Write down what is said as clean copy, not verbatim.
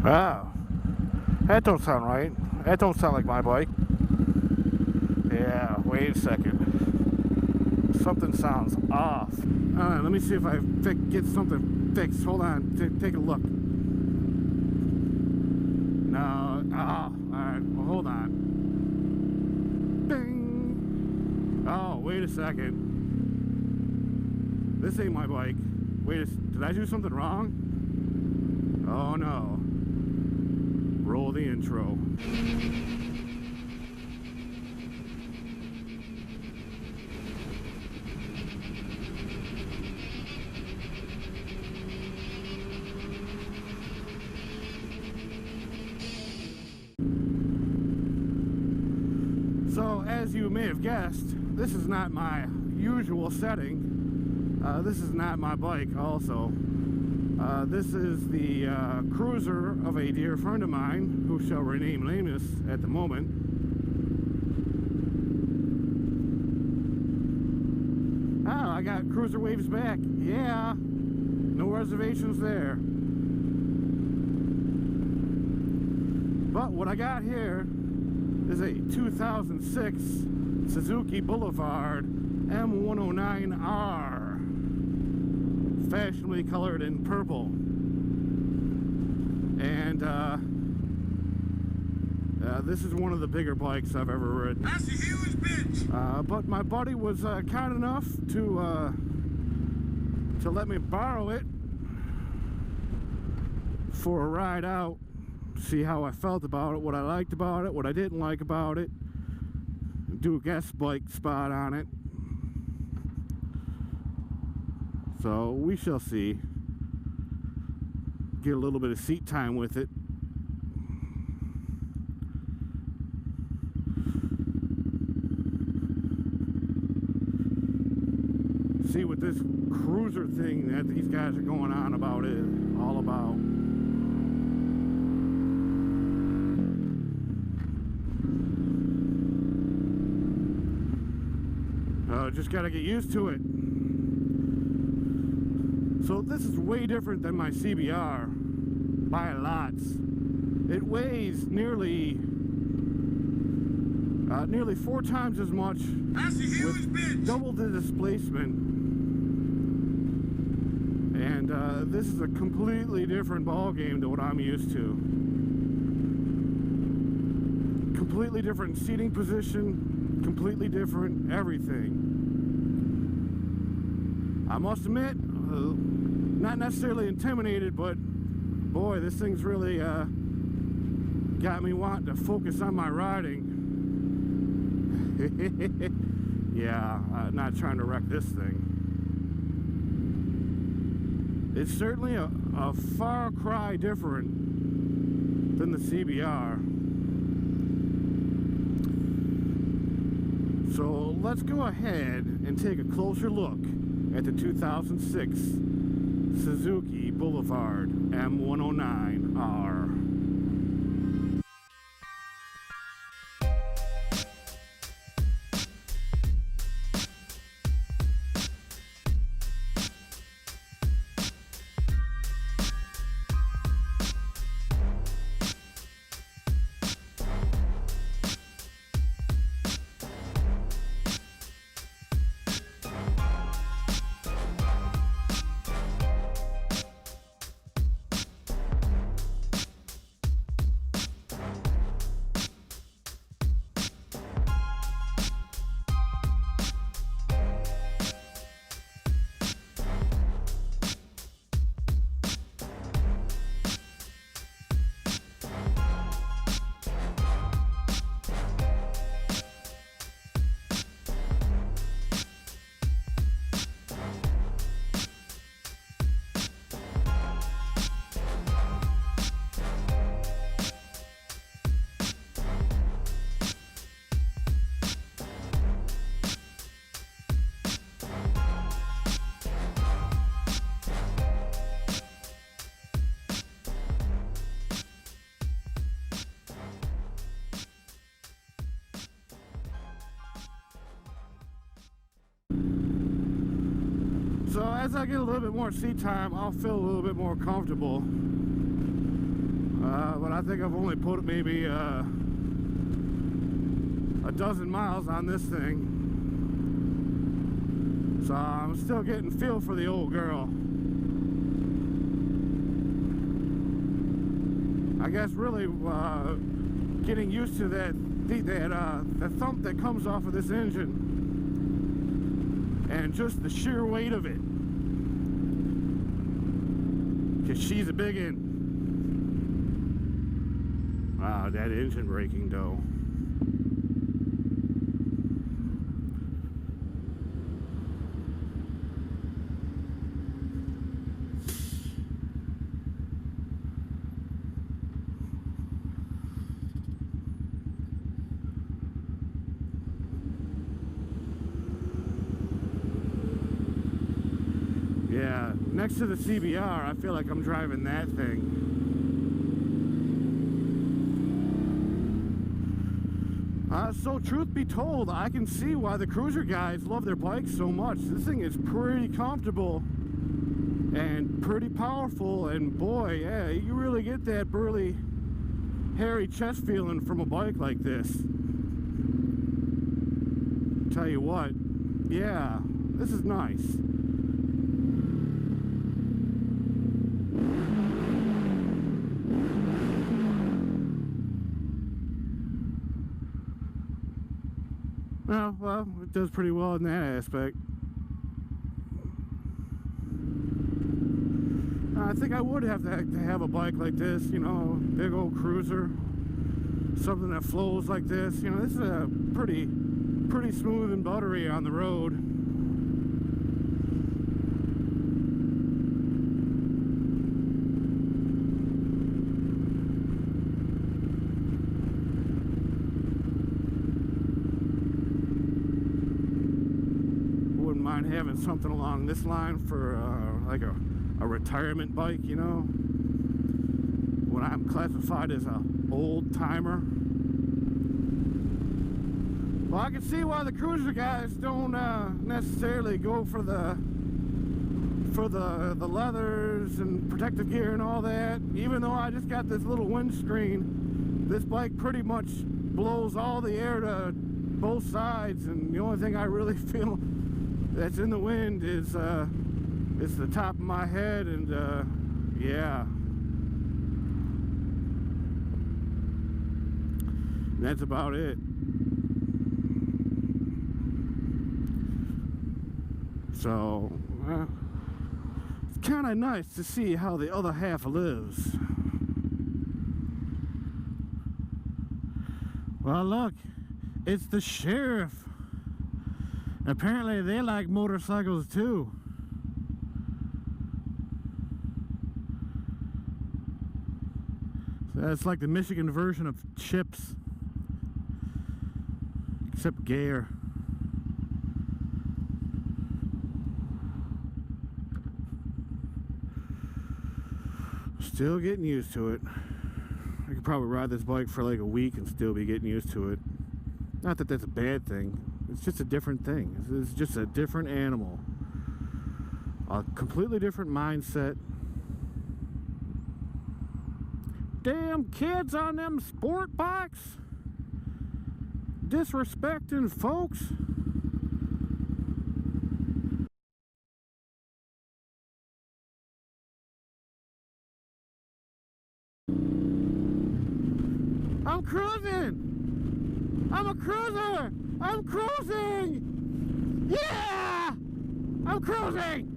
Wow, that don't sound right. That don't sound like my bike. Yeah, wait a second. Something sounds off. Alright, let me see if I get something fixed. Hold on, take a look. No, alright, well hold on. Ding! Oh, wait a second. This ain't my bike. Did I do something wrong? Oh no. Roll the intro. So, as you may have guessed, this is not my usual setting. This is not my bike also. This is the cruiser of a dear friend of mine, who shall remain nameless at the moment. Oh, I got cruiser waves back. Yeah, no reservations there. But what I got here is a 2006 Suzuki Boulevard M109R. Fashionably colored in purple, and this is one of the bigger bikes I've ever ridden. That's a huge bitch. But my buddy was kind enough to let me borrow it for a ride out, see how I felt about it, what I liked about it, what I didn't like about it, do a guest bike spot on it. So we shall see. Get a little bit of seat time with it. See what this cruiser thing that these guys are going on about is all about. Just gotta get used to it. So this is way different than my CBR by lots. It weighs nearly 4 times as much. That's a huge bitch. Double the displacement. And this is a completely different ball game to what I'm used to. Completely different seating position, completely different everything. I must admit, not necessarily intimidated, but boy, this thing's really got me wanting to focus on my riding. Yeah, not trying to wreck this thing. It's certainly a far cry different than the CBR. So let's go ahead and take a closer look at the 2006 Suzuki Boulevard M109R. So as I get a little bit more seat time, I'll feel a little bit more comfortable. But I think I've only put maybe a dozen miles on this thing. So I'm still getting feel for the old girl. I guess really getting used to that thump that comes off of this engine, and just the sheer weight of it. Cause she's a big one. Wow, that engine braking though. Yeah, next to the CBR, I feel like I'm driving that thing. So truth be told, I can see why the cruiser guys love their bikes so much. This thing is pretty comfortable and pretty powerful, and boy, yeah, you really get that burly, hairy chest feeling from a bike like this. Tell you what, yeah, this is nice. Well, it does pretty well in that aspect. I think I would have to have a bike like this, you know, big old cruiser, something that flows like this. You know, this is a pretty smooth and buttery on the road. Mind having something along this line for like a retirement bike, you know, when I'm classified as a old timer. Well, I can see why the cruiser guys don't necessarily go for the leathers and protective gear and all that. Even though I just got this little windscreen, this bike pretty much blows all the air to both sides, and the only thing I really feel that's in the wind is the top of my head, and yeah, that's about it. So it's kind of nice to see how the other half lives. Well, look, it's the sheriff. Apparently they like motorcycles too. So that's like the Michigan version of Chips, except gayer. Still getting used to it. I could probably ride this bike for like a week and still be getting used to it. Not that that's a bad thing. It's just a different thing. It's just a different animal. A completely different mindset. Damn kids on them sport bikes. Disrespecting folks. I'm cruising! I'm a cruiser! I'm cruising! Yeah! I'm cruising!